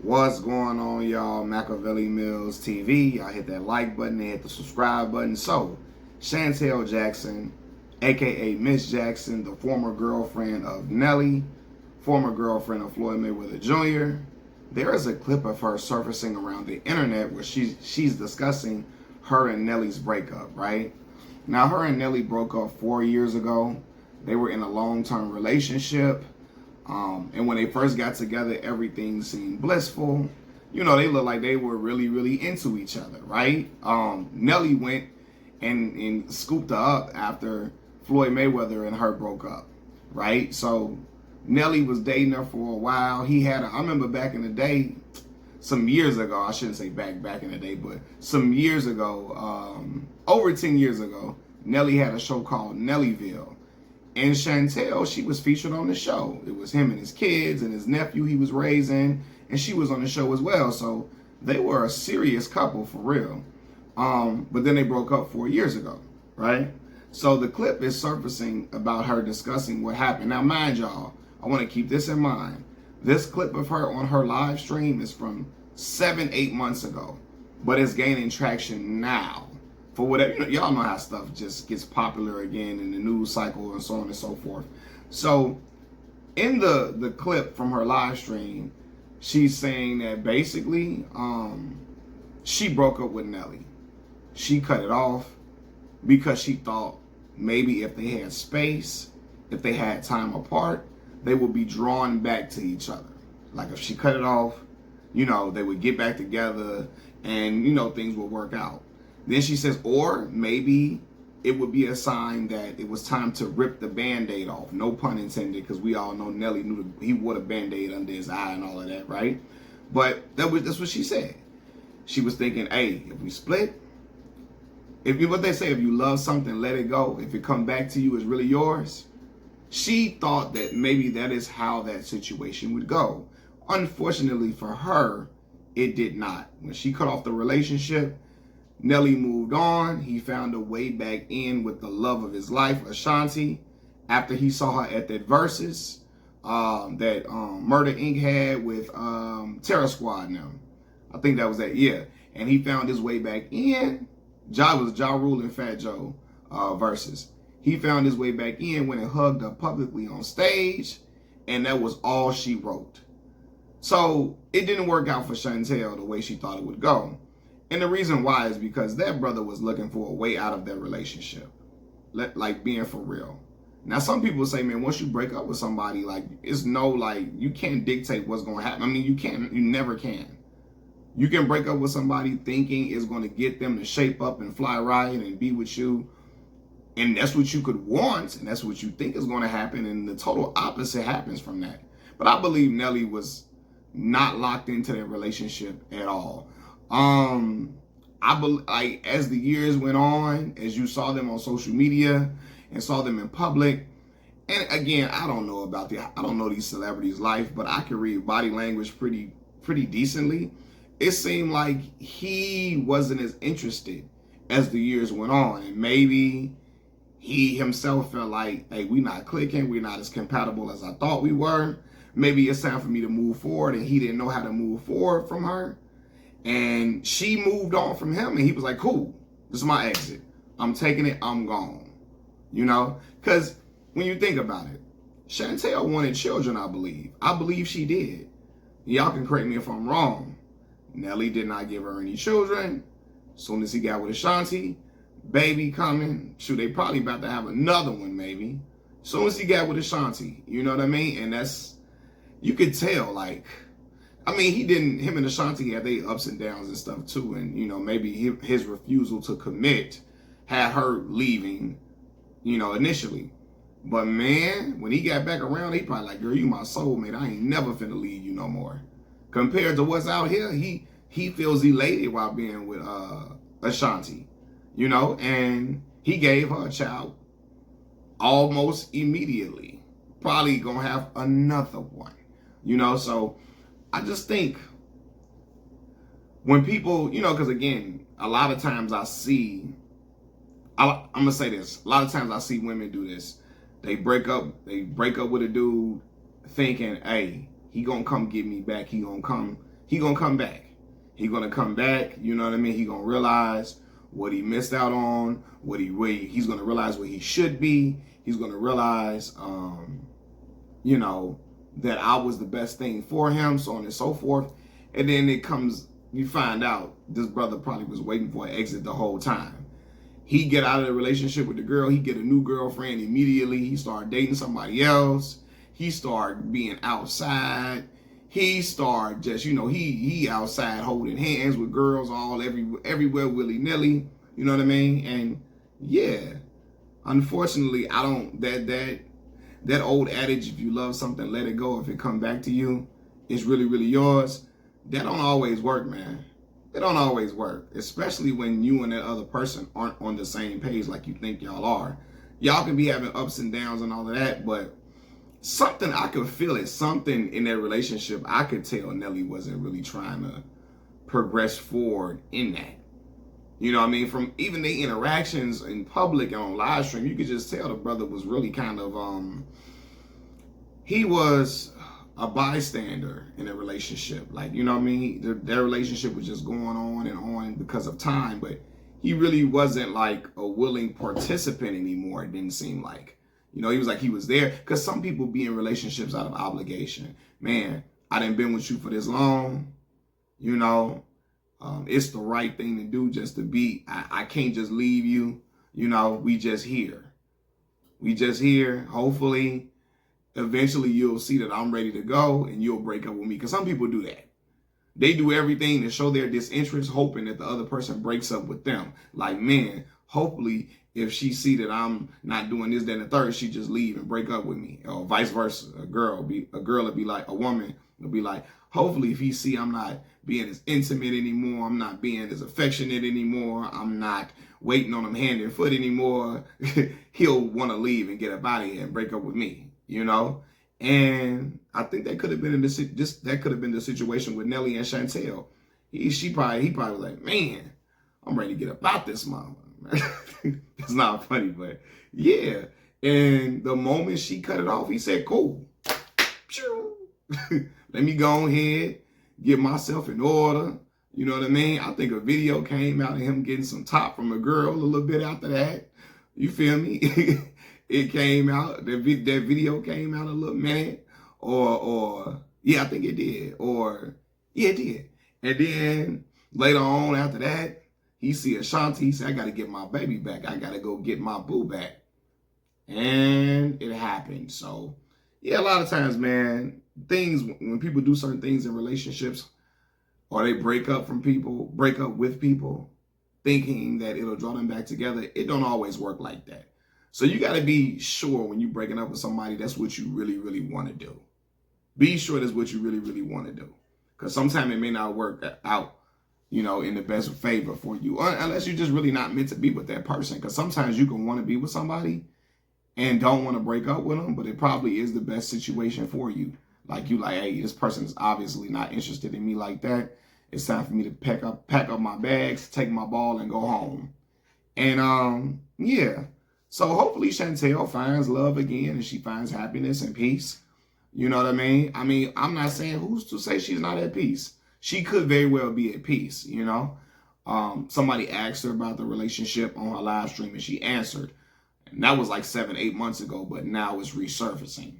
What's going on, y'all? Machiavelli Mills TV. Y'all hit that like button and hit the subscribe button. So, Shantel Jackson, aka Miss Jackson, the former girlfriend of Nelly, former girlfriend of Floyd Mayweather Jr. There is a clip of her surfacing around the internet where she's discussing her and Nelly's breakup, right? Now, her and Nelly broke up 4 years ago. They were in a long-term relationship. And when they first got together, everything seemed blissful. You know, they looked like they were really, really into each other, right? Nelly went and scooped her up after Floyd Mayweather and her broke up, right? So Nelly was dating her for a while. I remember back in the day, some years ago, I shouldn't say back in the day, but some years ago, over 10 years ago, Nelly had a show called Nellyville. And Shantel, she was featured on the show. It was him and his kids and his nephew he was raising, and she was on the show as well. So they were a serious couple for real. But then they broke up 4 years ago, right? So the clip is surfacing about her discussing what happened. Now, mind y'all, I want to keep this in mind. This clip of her on her live stream is from 7-8 months ago, but it's gaining traction now. For whatever, y'all know how stuff just gets popular again in the news cycle and so on and so forth. So in the clip from her live stream, she's saying that basically she broke up with Nelly. She cut it off because she thought maybe if they had space, if they had time apart, they would be drawn back to each other. Like if she cut it off, they would get back together and, things would work out. Then she says, or maybe it would be a sign that it was time to rip the Band-Aid off. No pun intended, because we all know Nelly knew he wore a Band-Aid under his eye and all of that, right? But that's what she said. She was thinking, hey, if we split, what they say, if you love something, let it go. If it come back to you, it's really yours. She thought that maybe that is how that situation would go. Unfortunately for her, it did not. When she cut off the relationship, Nelly moved on. He found a way back in with the love of his life, Ashanti, after he saw her at that Versus that Murder Inc. had with Terror Squad now. I think that was that, yeah. And he found his way back in. Was Ja Rule and Fat Joe Versus. He found his way back in when it hugged her publicly on stage, and that was all she wrote. So it didn't work out for Shantel the way she thought it would go. And the reason why is because that brother was looking for a way out of that relationship. Like being for real. Now, some people say, man, once you break up with somebody, you can't dictate what's going to happen. I mean, you never can. You can break up with somebody thinking it's going to get them to shape up and fly right and be with you. And that's what you could want. And that's what you think is going to happen. And the total opposite happens from that. But I believe Nelly was not locked into that relationship at all. As the years went on, as you saw them on social media and saw them in public, and again, I don't know these celebrities' life, but I can read body language pretty decently. It seemed like he wasn't as interested as the years went on, and maybe he himself felt like, hey, we're not clicking, we're not as compatible as I thought we were. Maybe it's time for me to move forward, and he didn't know how to move forward from her. And she moved on from him, and he was like, cool, this is my exit. I'm taking it, I'm gone. Because when you think about it, Shantel wanted children, I believe. I believe she did. Y'all can correct me if I'm wrong. Nelly did not give her any children. As soon as he got with Ashanti, baby coming. Shoot, they probably about to have another one, maybe. As soon as he got with Ashanti, you know what I mean? And you could tell, him and Ashanti had their ups and downs and stuff too. And, maybe his refusal to commit had her leaving, initially. But man, when he got back around, he probably like, girl, you my soulmate. I ain't never finna leave you no more. Compared to what's out here, he feels elated while being with Ashanti, and he gave her a child almost immediately. Probably gonna have another one, so I just think when people, because again, a lot of times I'm going to say this. A lot of times I see women do this. They break up with a dude thinking, hey, he going to come get me back. He going to come he gonna come back. He gonna come back, you know what I mean? He gonna realize what he missed out on, he's gonna realize where he should be. He's gonna realize, you know, that I was the best thing for him, so on and so forth. And then you find out this brother probably was waiting for an exit the whole time. He get out of the relationship with the girl, he get a new girlfriend immediately. He started dating somebody else. He started being outside. He started just, you know, he outside holding hands with girls everywhere willy-nilly. You know what I mean? And yeah, unfortunately, I don't, that old adage, if you love something, let it go. If it come back to you, it's really, really yours. That don't always work, man. It don't always work, especially when you and that other person aren't on the same page like you think y'all are. Y'all can be having ups and downs and all of that, but something, I could feel it, something in that relationship, I could tell Nelly wasn't really trying to progress forward in that. You know what I mean? From even the interactions in public and on live stream, you could just tell the brother was really kind of, he was a bystander in a relationship. Like, you know what I mean? Their relationship was just going on and on because of time, but he really wasn't like a willing participant anymore, it didn't seem like. You know, he was like, he was there. Because some people be in relationships out of obligation. Man, I done been with you for this long. You know, it's the right thing to do just to be. I can't just leave you. You know, we just here. We just here. Hopefully, eventually you'll see that I'm ready to go and you'll break up with me. Because some people do that. They do everything to show their disinterest, hoping that the other person breaks up with them. Like, man, hopefully if she see that I'm not doing this, then the third, she just leave and break up with me, or vice versa. A girl would be like, a woman would be like, hopefully if he see I'm not being as intimate anymore, I'm not being as affectionate anymore, I'm not waiting on him hand and foot anymore, he'll want to leave and get up out of here and break up with me, you know? And I think that could have been the situation with Nelly and Shantel. He probably was like, man, I'm ready to get up out this mama. It's not funny, but yeah. And the moment she cut it off, he said, cool. Let me go ahead, get myself in order. You know what I mean? I think a video came out of him getting some top from a girl a little bit after that. You feel me? It came out, that video came out a little minute. Or yeah, I think it did. Or yeah, it did. And then later on after that, he see Ashanti, he said, I got to get my baby back. I got to go get my boo back. And it happened. So, yeah, a lot of times, man, when people do certain things in relationships, or they break up with people, thinking that it'll draw them back together, it don't always work like that. So you got to be sure when you're breaking up with somebody, that's what you really, really want to do. Be sure that's what you really, really want to do. Because sometimes it may not work out, you know, in the best favor for you, unless you're just really not meant to be with that person. Because sometimes you can want to be with somebody and don't want to break up with them, but it probably is the best situation for you. Like, you like, hey, this person is obviously not interested in me like that. It's time for me to pack up my bags, take my ball, and go home. And yeah. So hopefully Shantel finds love again and she finds happiness and peace. You know what I mean? I mean, I'm not saying who's to say she's not at peace. She could very well be at peace, you know. Somebody asked her about the relationship on her live stream and she answered. And that was like 7-8 months ago, but now it's resurfacing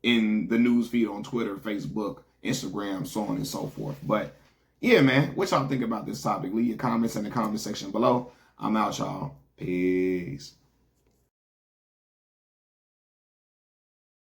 in the news feed on Twitter, Facebook, Instagram, so on and so forth. But yeah, man, what y'all think about this topic? Leave your comments in the comment section below. I'm out, y'all. Peace.